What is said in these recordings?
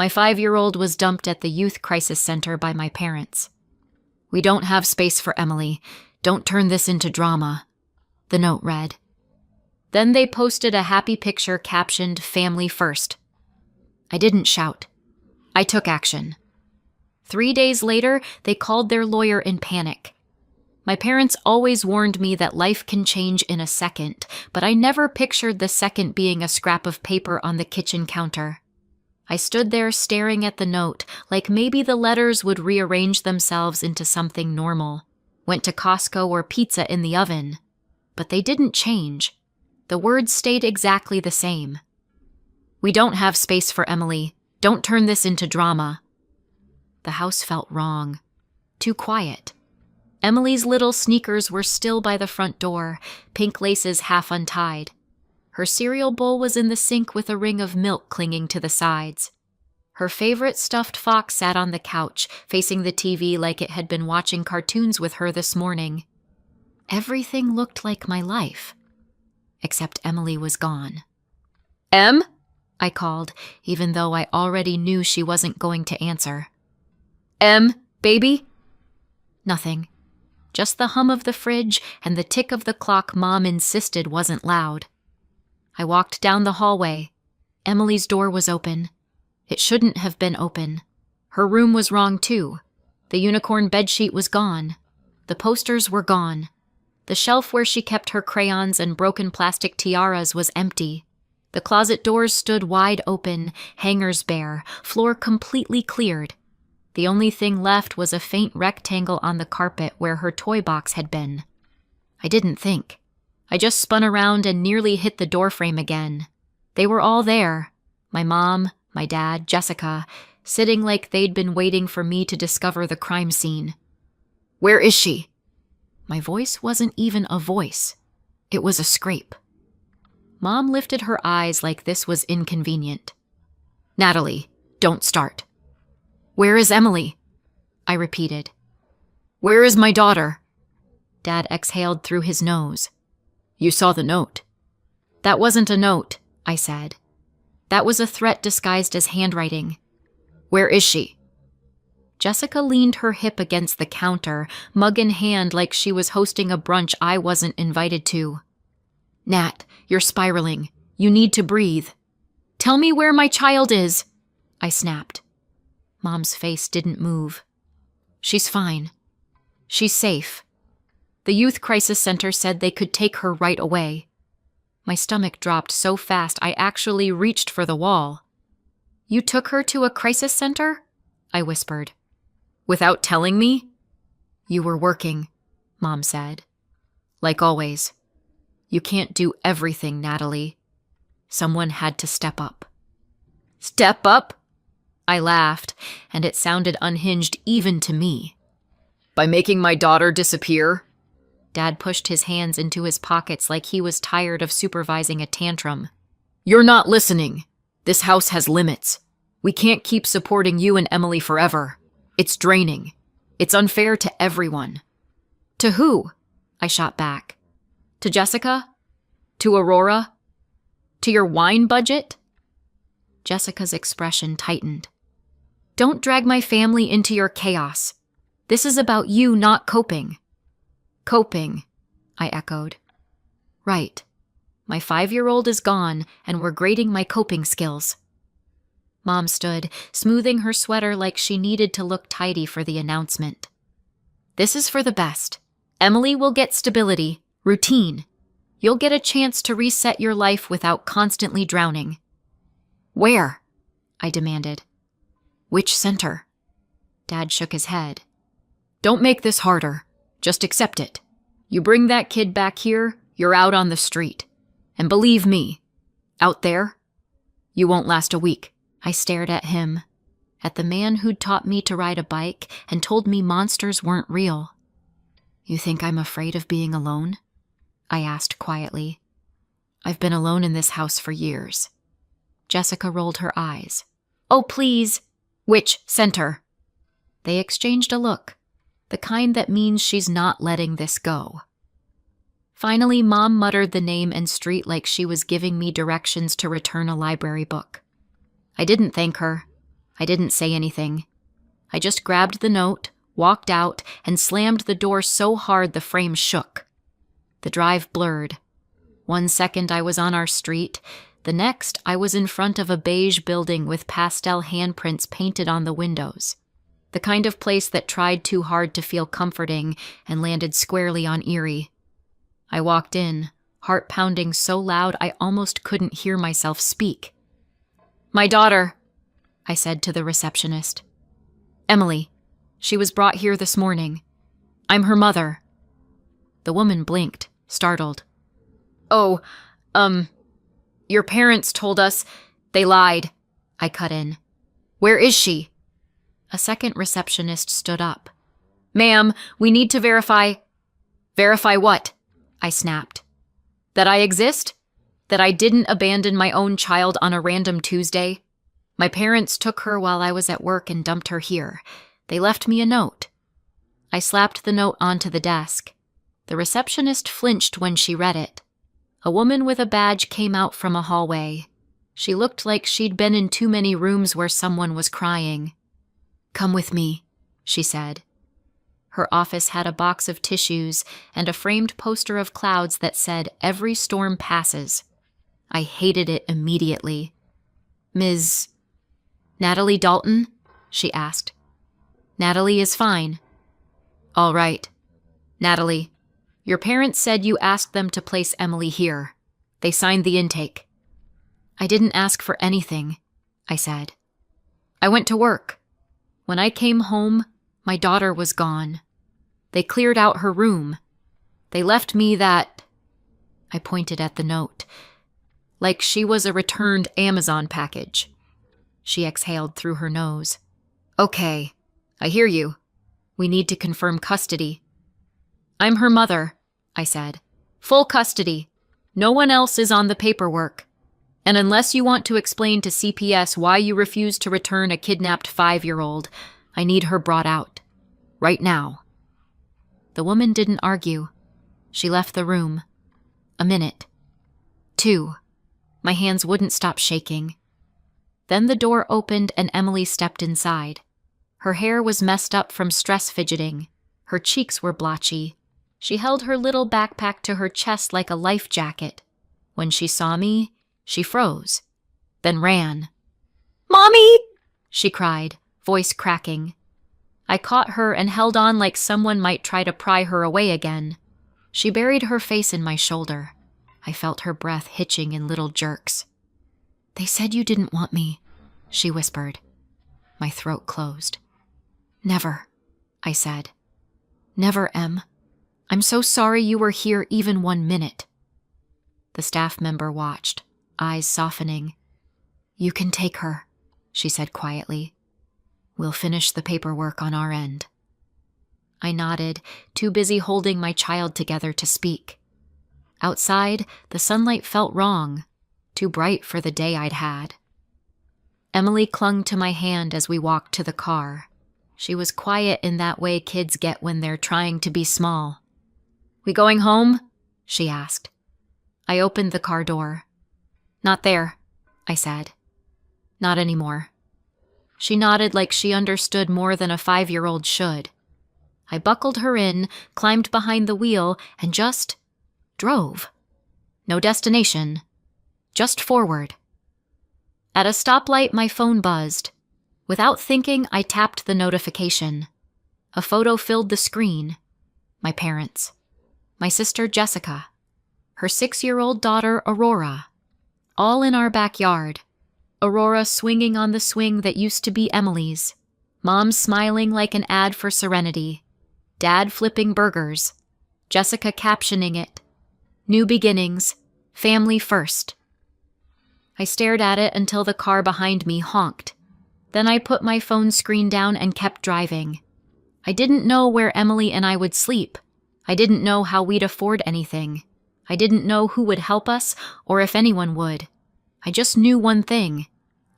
My 5-year-old was dumped at the youth crisis center by my parents. "We don't have space for Emily. Don't turn this into drama," the note read. Then they posted a happy picture captioned "Family First." I didn't shout. I took action. 3 days later, they called their lawyer in panic. My parents always warned me that life can change in a second, but I never pictured the second being a scrap of paper on the kitchen counter. I stood there staring at the note, like maybe the letters would rearrange themselves into something normal. Went to Costco or pizza in the oven. But they didn't change. The words stayed exactly the same. "We don't have space for Emily. Don't turn this into drama." The house felt wrong. Too quiet. Emily's little sneakers were still by the front door, pink laces half untied. Her cereal bowl was in the sink with a ring of milk clinging to the sides. Her favorite stuffed fox sat on the couch, facing the TV like it had been watching cartoons with her this morning. Everything looked like my life. Except Emily was gone. "Em?" I called, even though I already knew she wasn't going to answer. "Em, baby?" Nothing. Just the hum of the fridge and the tick of the clock Mom insisted wasn't loud. I walked down the hallway. Emily's door was open. It shouldn't have been open. Her room was wrong too. The unicorn bedsheet was gone. The posters were gone. The shelf where she kept her crayons and broken plastic tiaras was empty. The closet doors stood wide open, hangers bare, floor completely cleared. The only thing left was a faint rectangle on the carpet where her toy box had been. I didn't think. I just spun around and nearly hit the doorframe again. They were all there. My mom, my dad, Jessica, sitting like they'd been waiting for me to discover the crime scene. "Where is she?" My voice wasn't even a voice. It was a scrape. Mom lifted her eyes like this was inconvenient. "Natalie, don't start." "Where is Emily?" I repeated. "Where is my daughter?" Dad exhaled through his nose. "You saw the note." "That wasn't a note," I said. "That was a threat disguised as handwriting." "Where is she?" Jessica leaned her hip against the counter, mug in hand like she was hosting a brunch I wasn't invited to. "Nat, you're spiraling. You need to breathe." "Tell me where my child is," I snapped. Mom's face didn't move. "She's fine. She's safe. The youth crisis center said they could take her right away." My stomach dropped so fast I actually reached for the wall. "You took her to a crisis center?" I whispered. "Without telling me?" "You were working," Mom said. "Like always. You can't do everything, Natalie. Someone had to step up." "Step up?" I laughed, and it sounded unhinged even to me. "By making my daughter disappear?" Dad pushed his hands into his pockets like he was tired of supervising a tantrum. "You're not listening. This house has limits. We can't keep supporting you and Emily forever. It's draining. It's unfair to everyone." "To who?" I shot back. "To Jessica? To Aurora? To your wine budget?" Jessica's expression tightened. "Don't drag my family into your chaos. This is about you not coping." "Coping," I echoed. "Right. My 5-year-old is gone, and we're grading my coping skills." Mom stood, smoothing her sweater like she needed to look tidy for the announcement. "This is for the best. Emily will get stability, routine. You'll get a chance to reset your life without constantly drowning." "Where?" I demanded. "Which center?" Dad shook his head. "Don't make this harder. Just accept it. You bring that kid back here, you're out on the street. And believe me, out there, you won't last a week." I stared at him, at the man who'd taught me to ride a bike and told me monsters weren't real. "You think I'm afraid of being alone?" I asked quietly. "I've been alone in this house for years." Jessica rolled her eyes. "Oh, please. Which center?" They exchanged a look, the kind that means she's not letting this go. Finally, Mom muttered the name and street like she was giving me directions to return a library book. I didn't thank her. I didn't say anything. I just grabbed the note, walked out, and slammed the door so hard the frame shook. The drive blurred. 1 second I was on our street. The next, I was in front of a beige building with pastel handprints painted on the windows. The kind of place that tried too hard to feel comforting and landed squarely on Erie. I walked in, heart pounding so loud I almost couldn't hear myself speak. "My daughter," I said to the receptionist. "Emily. She was brought here this morning. I'm her mother." The woman blinked, startled. "Oh, your parents told us they lied," I cut in. "Where is she?" A second receptionist stood up. "Ma'am, we need to verify..." "Verify what?" I snapped. "That I exist? That I didn't abandon my own child on a random Tuesday? My parents took her while I was at work and dumped her here. They left me a note." I slapped the note onto the desk. The receptionist flinched when she read it. A woman with a badge came out from a hallway. She looked like she'd been in too many rooms where someone was crying. "Come with me," she said. Her office had a box of tissues and a framed poster of clouds that said, "Every storm passes." I hated it immediately. "Ms. Natalie Dalton?" she asked. "Natalie is fine." "All right. Natalie, your parents said you asked them to place Emily here. They signed the intake." "I didn't ask for anything," I said. "I went to work. When I came home, my daughter was gone. They cleared out her room. They left me that..." I pointed at the note. "Like she was a returned Amazon package." She exhaled through her nose. "Okay, I hear you. We need to confirm custody." "I'm her mother," I said. "Full custody. No one else is on the paperwork. And unless you want to explain to CPS why you refuse to return a kidnapped 5-year-old, I need her brought out. Right now." The woman didn't argue. She left the room. A minute. 2. My hands wouldn't stop shaking. Then the door opened and Emily stepped inside. Her hair was messed up from stress fidgeting. Her cheeks were blotchy. She held her little backpack to her chest like a life jacket. When she saw me, she froze, then ran. "Mommy!" she cried, voice cracking. I caught her and held on like someone might try to pry her away again. She buried her face in my shoulder. I felt her breath hitching in little jerks. "They said you didn't want me," she whispered. My throat closed. "Never," I said. "Never, Em. I'm so sorry you were here even 1 minute." The staff member watched, eyes softening. "You can take her," she said quietly. "We'll finish the paperwork on our end." I nodded, too busy holding my child together to speak. Outside, the sunlight felt wrong, too bright for the day I'd had. Emily clung to my hand as we walked to the car. She was quiet in that way kids get when they're trying to be small. "We going home?" she asked. I opened the car door. "Not there," I said. "Not anymore." She nodded like she understood more than a 5-year-old should. I buckled her in, climbed behind the wheel, and just drove. No destination, just forward. At a stoplight, my phone buzzed. Without thinking, I tapped the notification. A photo filled the screen. My parents. My sister Jessica. Her 6-year-old daughter Aurora. All in our backyard. Aurora swinging on the swing that used to be Emily's. Mom smiling like an ad for Serenity. Dad flipping burgers. Jessica captioning it. "New beginnings. Family first." I stared at it until the car behind me honked. Then I put my phone screen down and kept driving. I didn't know where Emily and I would sleep. I didn't know how we'd afford anything. I didn't know who would help us or if anyone would. I just knew one thing.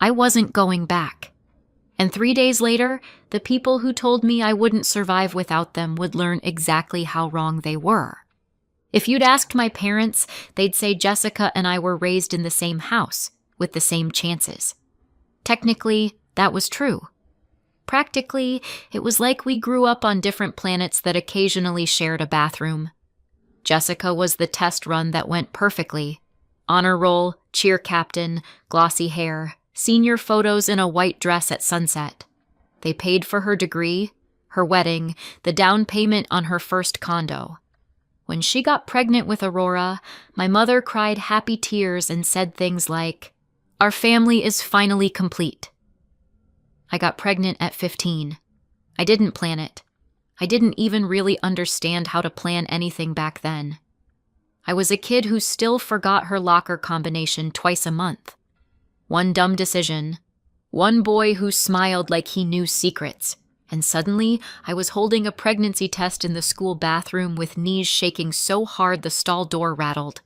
I wasn't going back. And 3 days later, the people who told me I wouldn't survive without them would learn exactly how wrong they were. If you'd asked my parents, they'd say Jessica and I were raised in the same house, with the same chances. Technically, That was true. Practically, it was like we grew up on different planets that occasionally shared a bathroom. Jessica was the test run that went perfectly. Honor roll, cheer captain, glossy hair, senior photos in a white dress at sunset. They paid for her degree, her wedding, the down payment on her first condo. When she got pregnant with Aurora, my mother cried happy tears and said things like, "Our family is finally complete." I got pregnant at 15. I didn't plan it. I didn't even really understand how to plan anything back then. I was a kid who still forgot her locker combination twice a month. One dumb decision. One boy who smiled like he knew secrets. And suddenly, I was holding a pregnancy test in the school bathroom with knees shaking so hard the stall door rattled.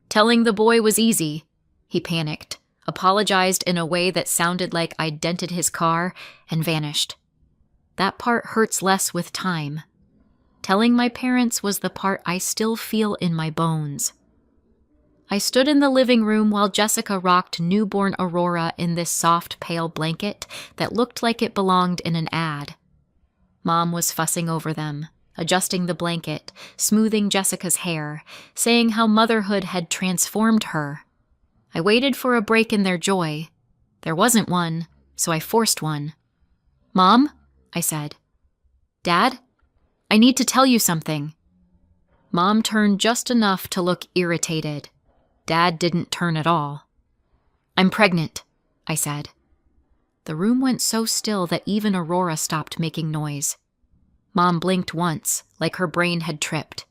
Telling the boy was easy. He panicked, apologized in a way that sounded like I'd dented his car, and vanished. That part hurts less with time. Telling my parents was the part I still feel in my bones. I stood in the living room while Jessica rocked newborn Aurora in this soft, pale blanket that looked like it belonged in an ad. Mom was fussing over them, adjusting the blanket, smoothing Jessica's hair, saying how motherhood had transformed her. I waited for a break in their joy. There wasn't one, so I forced one. "Mom?" I said. "Dad? I need to tell you something." Mom turned just enough to look irritated. Dad didn't turn at all. "I'm pregnant," I said. The room went so still that even Aurora stopped making noise. Mom blinked once, like her brain had tripped.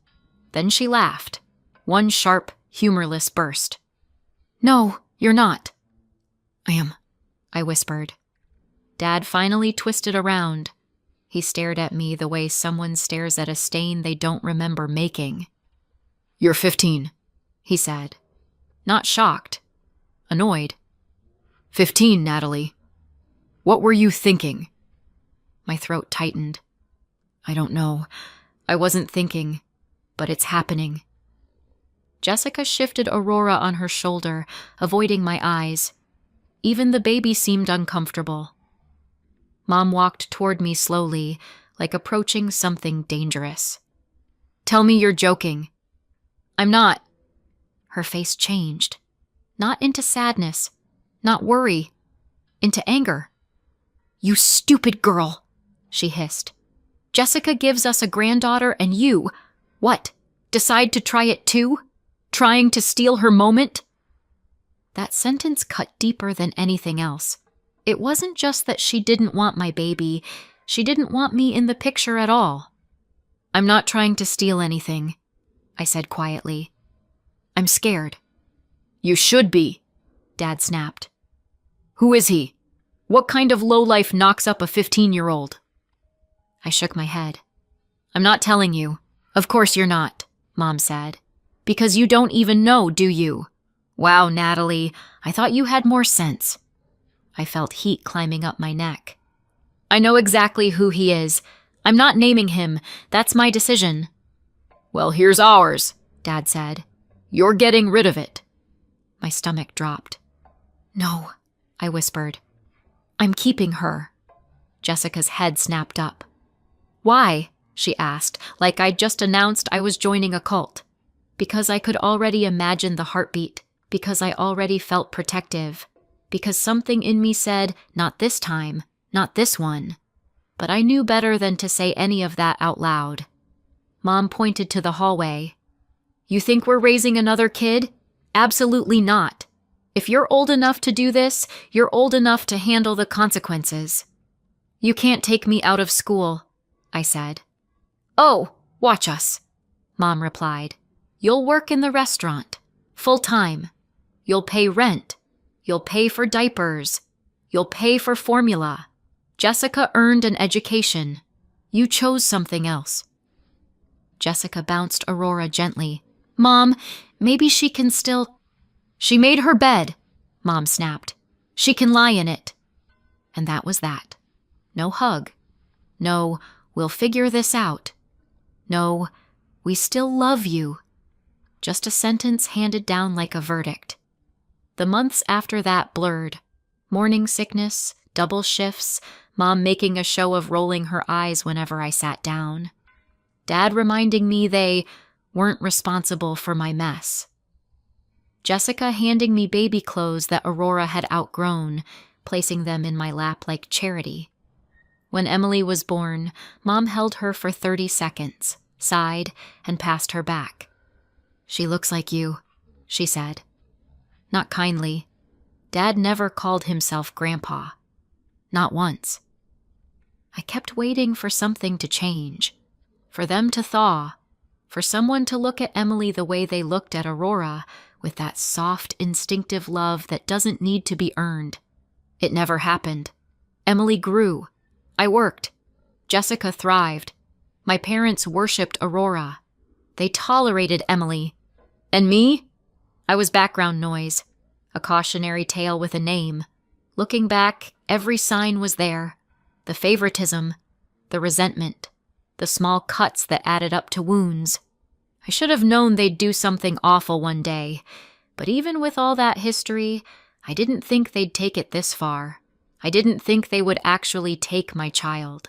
Then she laughed. One sharp, humorless burst. "No, you're not." "I am," I whispered. Dad finally twisted around. He stared at me the way someone stares at a stain they don't remember making. "You're 15, he said. Not shocked. Annoyed. 15, Natalie. What were you thinking?" My throat tightened. "I don't know. I wasn't thinking, but it's happening." Jessica shifted Aurora on her shoulder, avoiding my eyes. Even the baby seemed uncomfortable. Mom walked toward me slowly, like approaching something dangerous. "Tell me you're joking." "I'm not." Her face changed. Not into sadness, not worry, into anger. "You stupid girl," she hissed. "Jessica gives us a granddaughter and you, what, decide to try it too? Trying to steal her moment?" That sentence cut deeper than anything else. It wasn't just that she didn't want my baby, she didn't want me in the picture at all. "I'm not trying to steal anything," I said quietly. "I'm scared." "You should be," Dad snapped. "Who is he? What kind of lowlife knocks up a 15-year-old? I shook my head. "I'm not telling you. Of course you're not," Mom said. "Because you don't even know, do you? Wow, Natalie, I thought you had more sense." I felt heat climbing up my neck. "I know exactly who he is. I'm not naming him. That's my decision." "Well, here's ours," Dad said. "You're getting rid of it." My stomach dropped. "No," I whispered. "I'm keeping her." Jessica's head snapped up. "Why?" she asked, like I'd just announced I was joining a cult. Because I could already imagine the heartbeat, because I already felt protective, because something in me said, not this time, not this one. But I knew better than to say any of that out loud. Mom pointed to the hallway. "You think we're raising another kid? Absolutely not. If you're old enough to do this, you're old enough to handle the consequences." "You can't take me out of school," I said. "Oh, watch us," Mom replied. "You'll work in the restaurant, full time. You'll pay rent. You'll pay for diapers. You'll pay for formula. Jessica earned an education. You chose something else." Jessica bounced Aurora gently. "Mom, maybe she can still—" "She made her bed," Mom snapped. "She can lie in it." And that was that. No hug. No, "We'll figure this out." No, "We still love you." Just a sentence handed down like a verdict. The months after that blurred. Morning sickness, Double shifts, Mom making a show of rolling her eyes whenever I sat down. Dad reminding me they weren't responsible for my mess. Jessica handing me baby clothes that Aurora had outgrown, placing them in my lap like charity. When Emily was born, Mom held her for 30 seconds, sighed, and passed her back. "She looks like you," she said. Not kindly. Dad never called himself Grandpa. Not once. I kept waiting for something to change, for them to thaw, for someone to look at Emily the way they looked at Aurora, with that soft, instinctive love that doesn't need to be earned. It never happened. Emily grew. I worked. Jessica thrived. My parents worshipped Aurora. They tolerated Emily. And me? I was background noise, a cautionary tale with a name. Looking back, every sign was there. The favoritism, the resentment, the small cuts that added up to wounds. I should have known they'd do something awful one day, but even with all that history, I didn't think they'd take it this far. I didn't think they would actually take my child.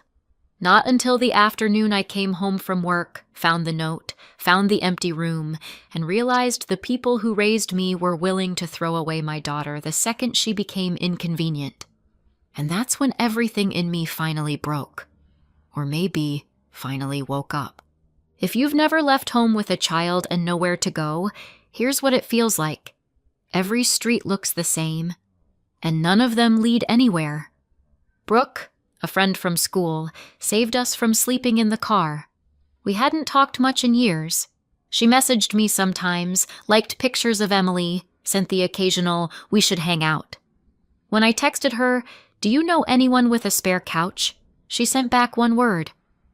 Not until the afternoon I came home from work, found the note, found the empty room, and realized the people who raised me were willing to throw away my daughter the second she became inconvenient. And that's when everything in me finally broke. Or maybe finally woke up. If you've never left home with a child and nowhere to go, here's what it feels like. Every street looks the same, and none of them lead anywhere. Brooke, a friend from school, saved us from sleeping in the car. We hadn't talked much in years. She messaged me sometimes, liked pictures of Emily, sent the occasional, "we should hang out." When I texted her, "Do you know anyone with a spare couch?" she sent back one word,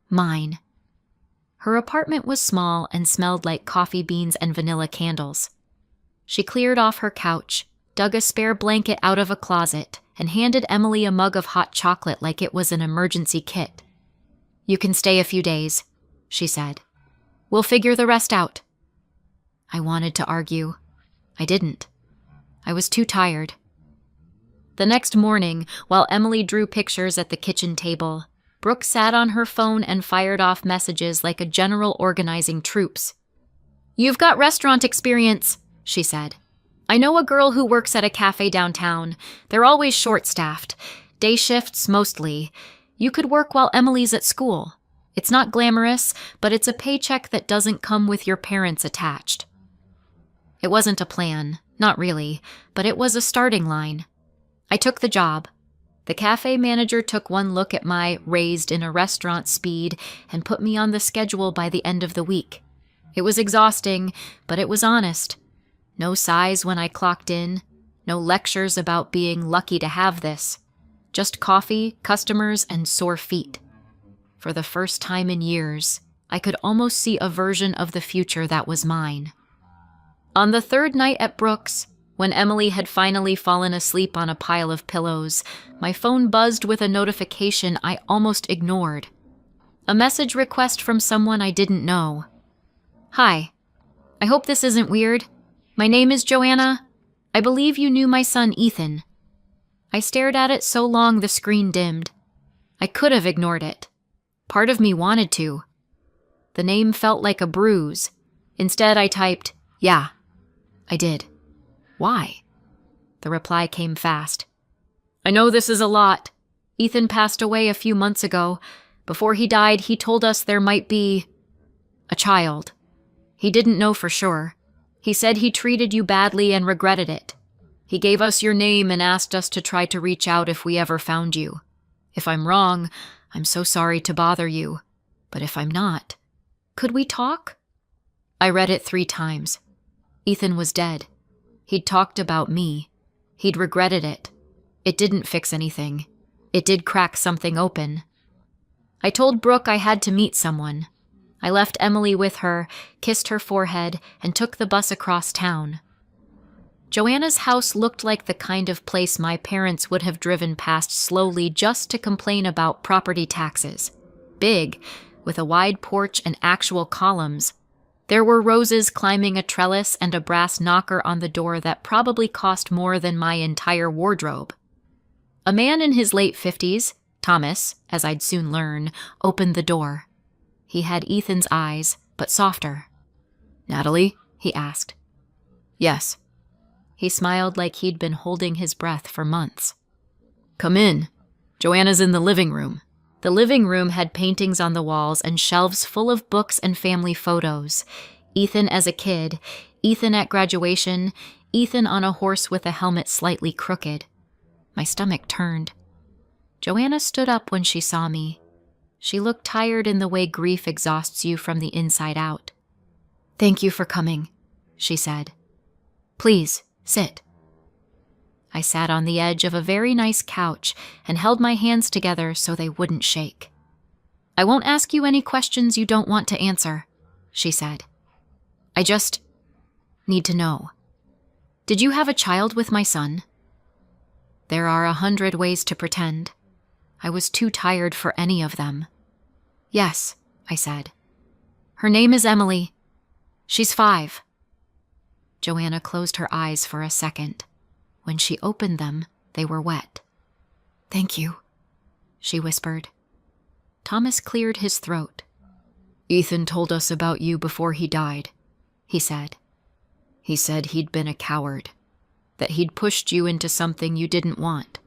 "Mine." Her apartment was small and smelled like coffee beans and vanilla candles. She cleared off her couch, dug a spare blanket out of a closet, and handed Emily a mug of hot chocolate like it was an emergency kit. "You can stay a few days," she said. "We'll figure the rest out." I wanted to argue. I didn't. I was too tired. The next morning, while Emily drew pictures at the kitchen table, Brooke sat on her phone and fired off messages like a general organizing troops. "You've got restaurant experience," she said. "I know a girl who works at a cafe downtown. They're always short-staffed. Day shifts, mostly. You could work while Emily's at school. It's not glamorous, but it's a paycheck that doesn't come with your parents attached." It wasn't a plan, not really, but it was a starting line. I took the job. The cafe manager took one look at my raised-in-a-restaurant speed and put me on the schedule by the end of the week. It was exhausting, but it was honest. No sighs when I clocked in, no lectures about being lucky to have this. Just coffee, customers, and sore feet. For the first time in years, I could almost see a version of the future that was mine. On the third night at Brooks, when Emily had finally fallen asleep on a pile of pillows, my phone buzzed with a notification I almost ignored. A message request from someone I didn't know. "Hi. I hope this isn't weird. My name is Joanna. I believe you knew my son Ethan." I stared at it so long the screen dimmed. I could have ignored it. Part of me wanted to. The name felt like a bruise. Instead, I typed, "Yeah." I did. "Why?" The reply came fast. "I know this is a lot. Ethan passed away a few months ago. Before he died, he told us there might be a child. He didn't know for sure. He said he treated you badly and regretted it. He gave us your name and asked us to try to reach out if we ever found you. If I'm wrong, I'm so sorry to bother you. But if I'm not, could we talk?" I read it 3 times. Ethan was dead. He'd talked about me. He'd regretted it. It didn't fix anything. It did crack something open. I told Brooke I had to meet someone. I left Emily with her, kissed her forehead, and took the bus across town. Joanna's house looked like the kind of place my parents would have driven past slowly just to complain about property taxes. Big, with a wide porch and actual columns. There were roses climbing a trellis and a brass knocker on the door that probably cost more than my entire wardrobe. A man in his late 50s, Thomas, as I'd soon learn, opened the door. He had Ethan's eyes, but softer. "Natalie?" he asked. "Yes." He smiled like he'd been holding his breath for months. "Come in. Joanna's in the living room." The living room had paintings on the walls and shelves full of books and family photos. Ethan as a kid, Ethan at graduation, Ethan on a horse with a helmet slightly crooked. My stomach turned. Joanna stood up when she saw me. She looked tired in the way grief exhausts you from the inside out. "Thank you for coming," she said. "Please, sit." I sat on the edge of a very nice couch and held my hands together so they wouldn't shake. "I won't ask you any questions you don't want to answer," she said. "I just need to know. Did you have a child with my son?" There are 100 ways to pretend. I was too tired for any of them. "Yes," I said. "Her name is Emily. She's 5. Joanna closed her eyes for a second. When she opened them, they were wet. "Thank you," she whispered. Thomas cleared his throat. "Ethan told us about you before he died," he said. "He said he'd been a coward, that he'd pushed you into something you didn't want,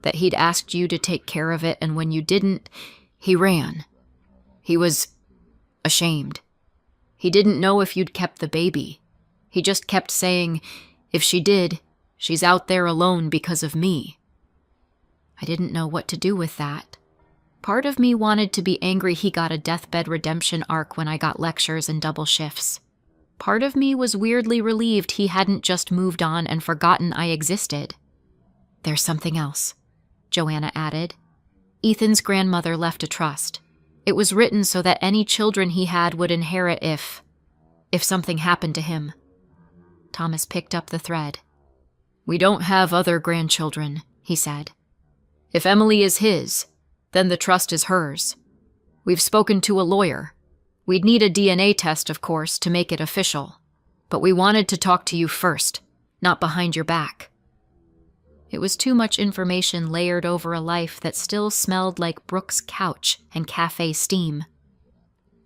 that he'd asked you to take care of it, and when you didn't, he ran. He was ashamed. He didn't know if you'd kept the baby. He just kept saying, 'If she did, she's out there alone because of me.'" I didn't know what to do with that. Part of me wanted to be angry he got a deathbed redemption arc when I got lectures and double shifts. Part of me was weirdly relieved he hadn't just moved on and forgotten I existed. "There's something else," Joanna added. "Ethan's grandmother left a trust. It was written so that any children he had would inherit if something happened to him." Thomas picked up the thread. "We don't have other grandchildren," he said. "If Emily is his, then the trust is hers. We've spoken to a lawyer. We'd need a DNA test, of course, to make it official. But we wanted to talk to you first, not behind your back." It was too much information layered over a life that still smelled like Brooke's couch and cafe steam.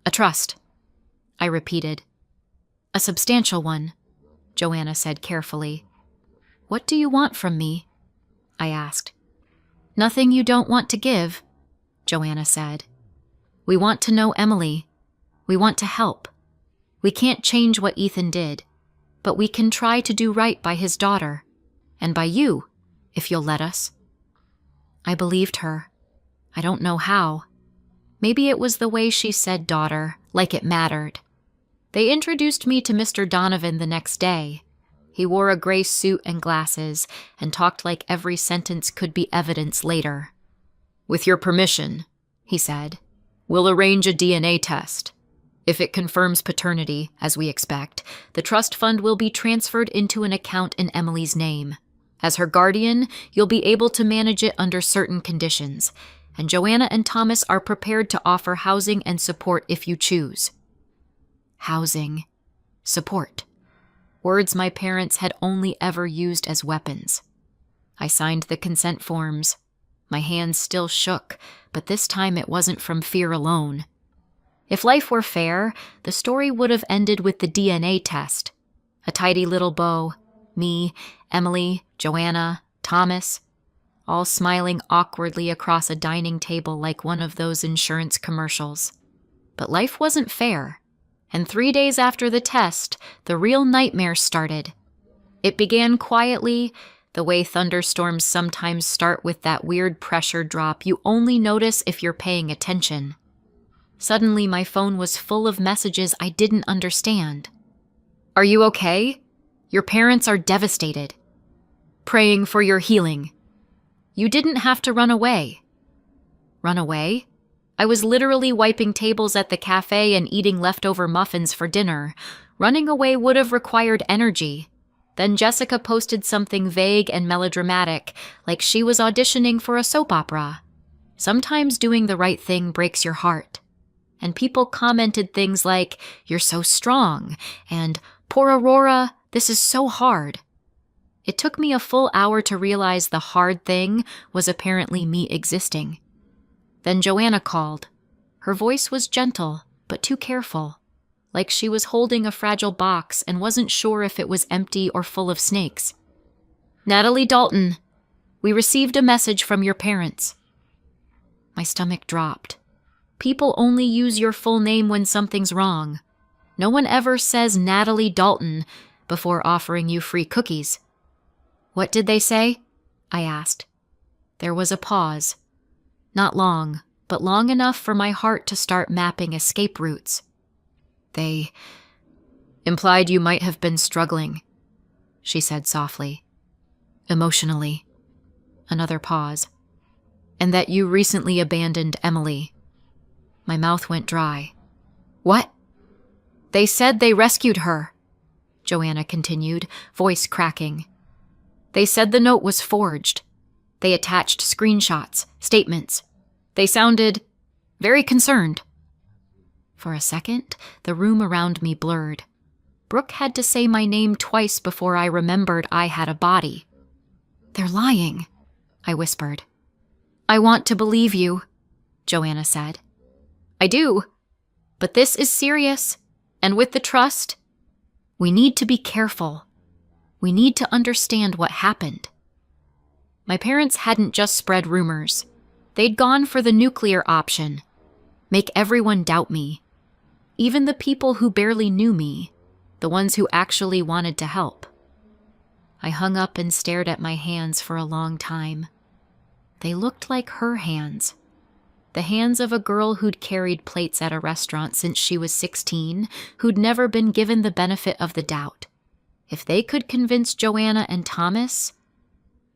"A trust," I repeated. "A substantial one," Joanna said carefully. "What do you want from me?" I asked. "Nothing you don't want to give," Joanna said. "We want to know Emily. We want to help. We can't change what Ethan did, but we can try to do right by his daughter, and by you, if you'll let us." I believed her. I don't know how. Maybe it was the way she said daughter, like it mattered. They introduced me to Mr. Donovan the next day. He wore a gray suit and glasses and talked like every sentence could be evidence later. "With your permission," he said, "we'll arrange a DNA test. If it confirms paternity, as we expect, the trust fund will be transferred into an account in Emily's name. As her guardian, you'll be able to manage it under certain conditions, and Joanna and Thomas are prepared to offer housing and support if you choose." Housing. Support. Words my parents had only ever used as weapons. I signed the consent forms. My hands still shook, but this time it wasn't from fear alone. If life were fair, the story would have ended with the DNA test. A tidy little bow, me, Emily, Joanna, Thomas, all smiling awkwardly across a dining table like one of those insurance commercials. But life wasn't fair, and 3 days after the test, the real nightmare started. It began quietly, the way thunderstorms sometimes start with that weird pressure drop you only notice if you're paying attention. Suddenly, my phone was full of messages I didn't understand. "Are you okay? Your parents are devastated. Praying for your healing. You didn't have to run away." Run away? I was literally wiping tables at the cafe and eating leftover muffins for dinner. Running away would have required energy. Then Jessica posted something vague and melodramatic, like she was auditioning for a soap opera. Sometimes doing the right thing breaks your heart. And people commented things like, "You're so strong," and "Poor Aurora, this is so hard." It took me a full hour to realize the hard thing was apparently me existing. Then Joanna called. Her voice was gentle, but too careful, like she was holding a fragile box and wasn't sure if it was empty or full of snakes. "Natalie Dalton, we received a message from your parents." My stomach dropped. People only use your full name when something's wrong. No one ever says Natalie Dalton before offering you free cookies. "What did they say?" I asked. There was a pause. Not long, but long enough for my heart to start mapping escape routes. "They implied you might have been struggling," she said softly. "Emotionally." Another pause. "And that you recently abandoned Emily." My mouth went dry. "What?" "They said they rescued her," Joanna continued, voice cracking. "They said the note was forged. They attached screenshots, statements. They sounded very concerned." For a second, the room around me blurred. Brooke had to say my name twice before I remembered I had a body. "They're lying," I whispered. "I want to believe you," Joanna said. "I do, but this is serious, and with the trust, we need to be careful. We need to understand what happened." My parents hadn't just spread rumors. They'd gone for the nuclear option. Make everyone doubt me. Even the people who barely knew me, the ones who actually wanted to help. I hung up and stared at my hands for a long time. They looked like her hands. The hands of a girl who'd carried plates at a restaurant since she was 16, who'd never been given the benefit of the doubt. If they could convince Joanna and Thomas,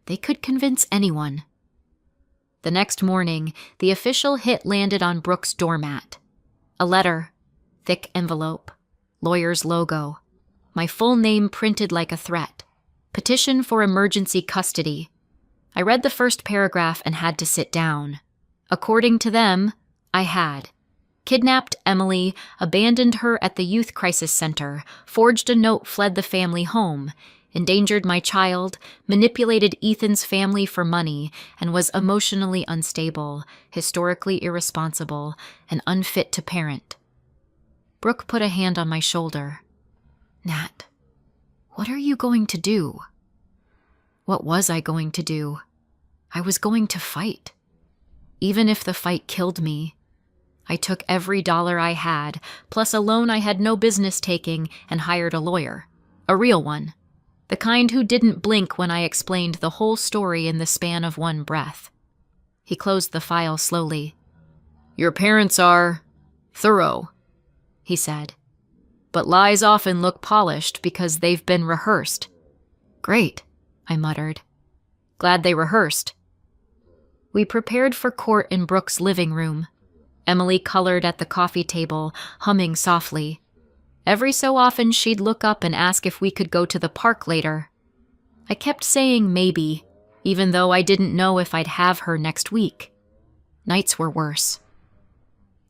they could convince anyone. The next morning, the official hit landed on Brooke's doormat. A letter, thick envelope, lawyer's logo, my full name printed like a threat. Petition for emergency custody. I read the first paragraph and had to sit down. According to them, I had kidnapped Emily, abandoned her at the Youth Crisis Center, forged a note, fled the family home, endangered my child, manipulated Ethan's family for money, and was emotionally unstable, historically irresponsible, and unfit to parent. Brooke put a hand on my shoulder. "Nat, what are you going to do?" What was I going to do? I was going to fight. Even if the fight killed me. I took every dollar I had, plus a loan I had no business taking, and hired a lawyer. A real one. The kind who didn't blink when I explained the whole story in the span of one breath. He closed the file slowly. "Your parents are thorough," he said. "But lies often look polished because they've been rehearsed." "Great," I muttered. "Glad they rehearsed." We prepared for court in Brooke's living room. Emily colored at the coffee table, humming softly. Every so often she'd look up and ask if we could go to the park later. I kept saying maybe, even though I didn't know if I'd have her next week. Nights were worse.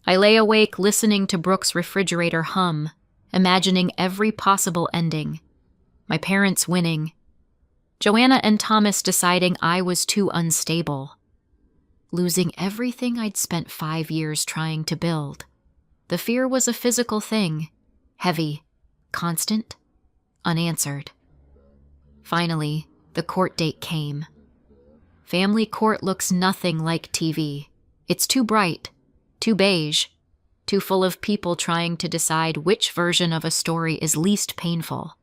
I lay awake listening to Brooke's refrigerator hum, imagining every possible ending. My parents winning. Joanna and Thomas deciding I was too unstable. Losing everything I'd spent 5 years trying to build. The fear was a physical thing. Heavy, constant, unanswered. Finally, the court date came. Family court looks nothing like TV. It's too bright, too beige, too full of people trying to decide which version of a story is least painful.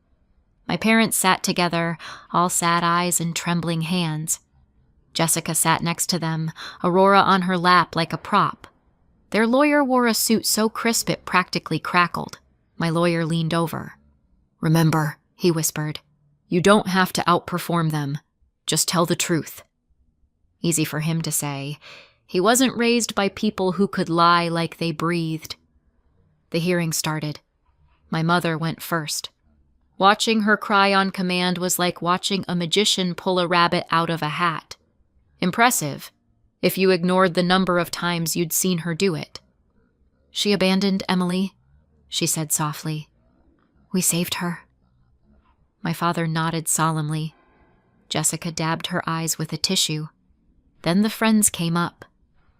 My parents sat together, all sad eyes and trembling hands. Jessica sat next to them, Aurora on her lap like a prop. Their lawyer wore a suit so crisp it practically crackled. My lawyer leaned over. "Remember," he whispered, "you don't have to outperform them. Just tell the truth." Easy for him to say. He wasn't raised by people who could lie like they breathed. The hearing started. My mother went first. Watching her cry on command was like watching a magician pull a rabbit out of a hat. Impressive, if you ignored the number of times you'd seen her do it. "She abandoned Emily," she said softly. "We saved her." My father nodded solemnly. Jessica dabbed her eyes with a tissue. Then the friends came up.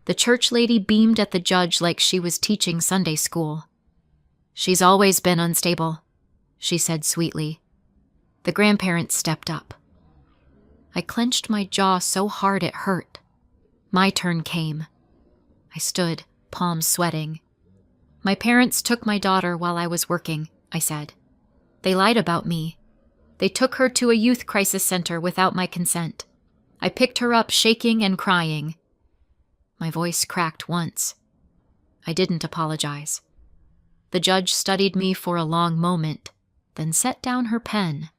The church lady beamed at the judge like she was teaching Sunday school. "She's always been unstable," she said sweetly. The grandparents stepped up. I clenched my jaw so hard it hurt. My turn came. I stood, palms sweating. "My parents took my daughter while I was working," I said. "They lied about me. They took her to a youth crisis center without my consent. I picked her up shaking and crying." My voice cracked once. I didn't apologize. The judge studied me for a long moment, then set down her pen.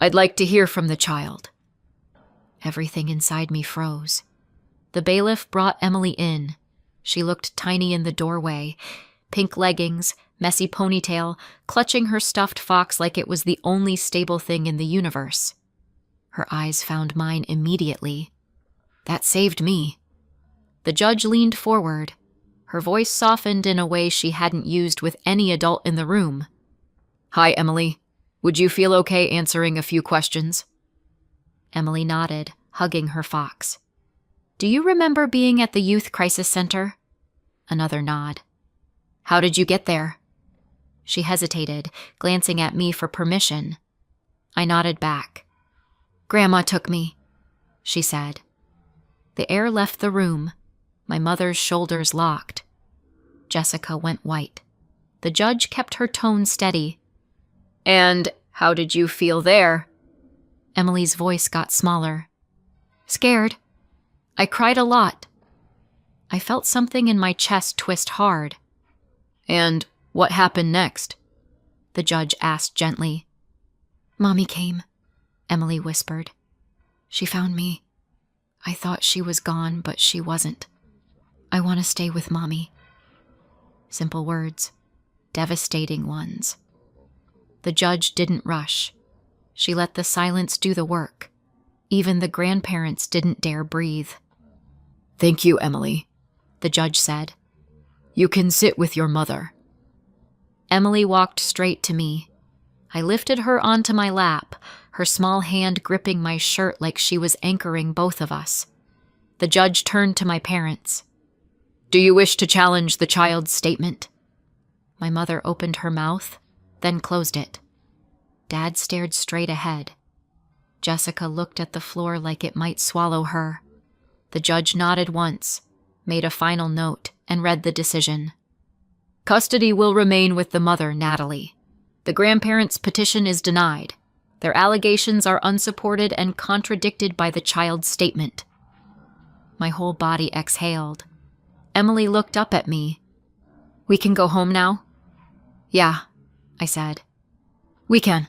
"I'd like to hear from the child." Everything inside me froze. The bailiff brought Emily in. She looked tiny in the doorway, pink leggings, messy ponytail, clutching her stuffed fox like it was the only stable thing in the universe. Her eyes found mine immediately. That saved me. The judge leaned forward. Her voice softened in a way she hadn't used with any adult in the room. "Hi, Emily. Would you feel okay answering a few questions?" Emily nodded, hugging her fox. "Do you remember being at the youth crisis center?" Another nod. "How did you get there?" She hesitated, glancing at me for permission. I nodded back. "Grandma took me," she said. The air left the room. My mother's shoulders locked. Jessica went white. The judge kept her tone steady. "And how did you feel there?" Emily's voice got smaller. "Scared. I cried a lot." I felt something in my chest twist hard. "And what happened next?" the judge asked gently. "Mommy came," Emily whispered. "She found me. I thought she was gone, but she wasn't. I want to stay with Mommy." Simple words, devastating ones. The judge didn't rush. She let the silence do the work. Even the grandparents didn't dare breathe. "Thank you, Emily," the judge said. "You can sit with your mother." Emily walked straight to me. I lifted her onto my lap, her small hand gripping my shirt like she was anchoring both of us. The judge turned to my parents. "Do you wish to challenge the child's statement?" My mother opened her mouth, then closed it. Dad stared straight ahead. Jessica looked at the floor like it might swallow her. The judge nodded once, made a final note, and read the decision. "Custody will remain with the mother, Natalie. The grandparents' petition is denied. Their allegations are unsupported and contradicted by the child's statement." My whole body exhaled. Emily looked up at me. "We can go home now?" "Yeah," I said. "We can."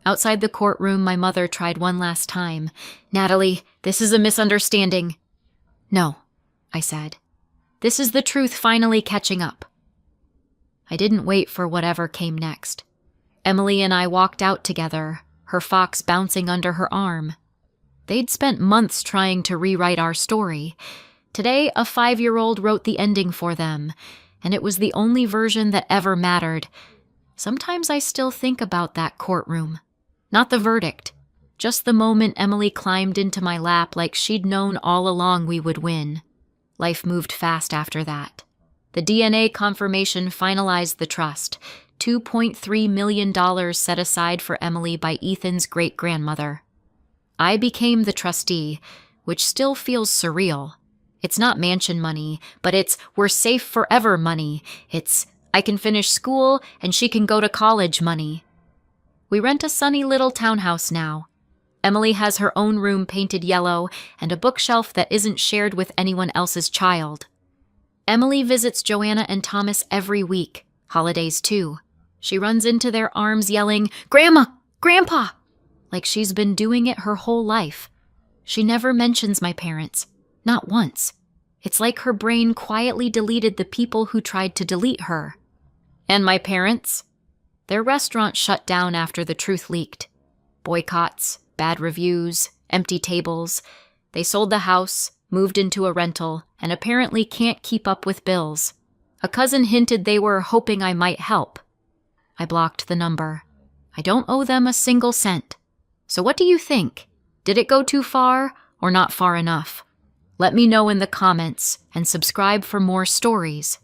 Outside the courtroom, my mother tried one last time. "Natalie, this is a misunderstanding." "No," I said. "This is the truth finally catching up." I didn't wait for whatever came next. Emily and I walked out together, her fox bouncing under her arm. They'd spent months trying to rewrite our story. Today, a 5-year-old wrote the ending for them, and it was the only version that ever mattered. Sometimes I still think about that courtroom. Not the verdict, just the moment Emily climbed into my lap like she'd known all along we would win. Life moved fast after that. The DNA confirmation finalized the trust, $2.3 million set aside for Emily by Ethan's great-grandmother. I became the trustee, which still feels surreal. It's not mansion money, but it's we're safe forever money. It's I can finish school and she can go to college money. We rent a sunny little townhouse now. Emily has her own room painted yellow and a bookshelf that isn't shared with anyone else's child. Emily visits Joanna and Thomas every week, holidays too. She runs into their arms yelling, "Grandma! Grandpa!" like she's been doing it her whole life. She never mentions my parents, not once. It's like her brain quietly deleted the people who tried to delete her. And my parents? Their restaurant shut down after the truth leaked. Boycotts, bad reviews, empty tables. They sold the house, moved into a rental, and apparently can't keep up with bills. A cousin hinted they were hoping I might help. I blocked the number. I don't owe them a single cent. So what do you think? Did it go too far or not far enough? Let me know in the comments and subscribe for more stories.